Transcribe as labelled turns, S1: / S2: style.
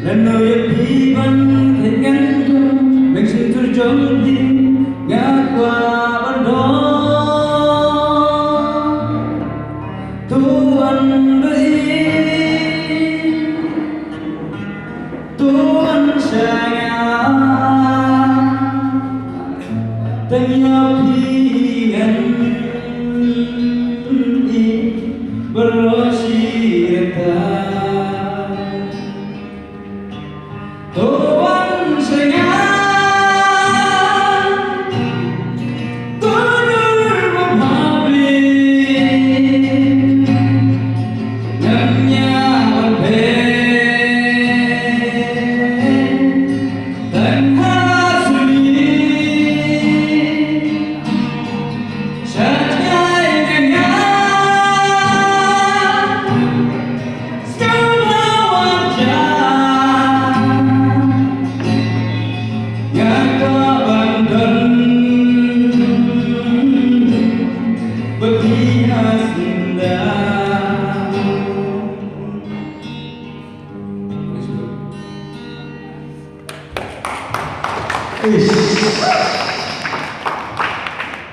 S1: lần nơi đi vẫn thấy ngắn thương mình xin tôi trốn đi ngã qua bên đó Tuhan beri Tuhan sayang Tenyapian bersirta Tuhan sayang Tuhan memahami Nganya berbeda Dan hasuli Sajai dengan segala wajah Yang abandon berpihak indah Ish.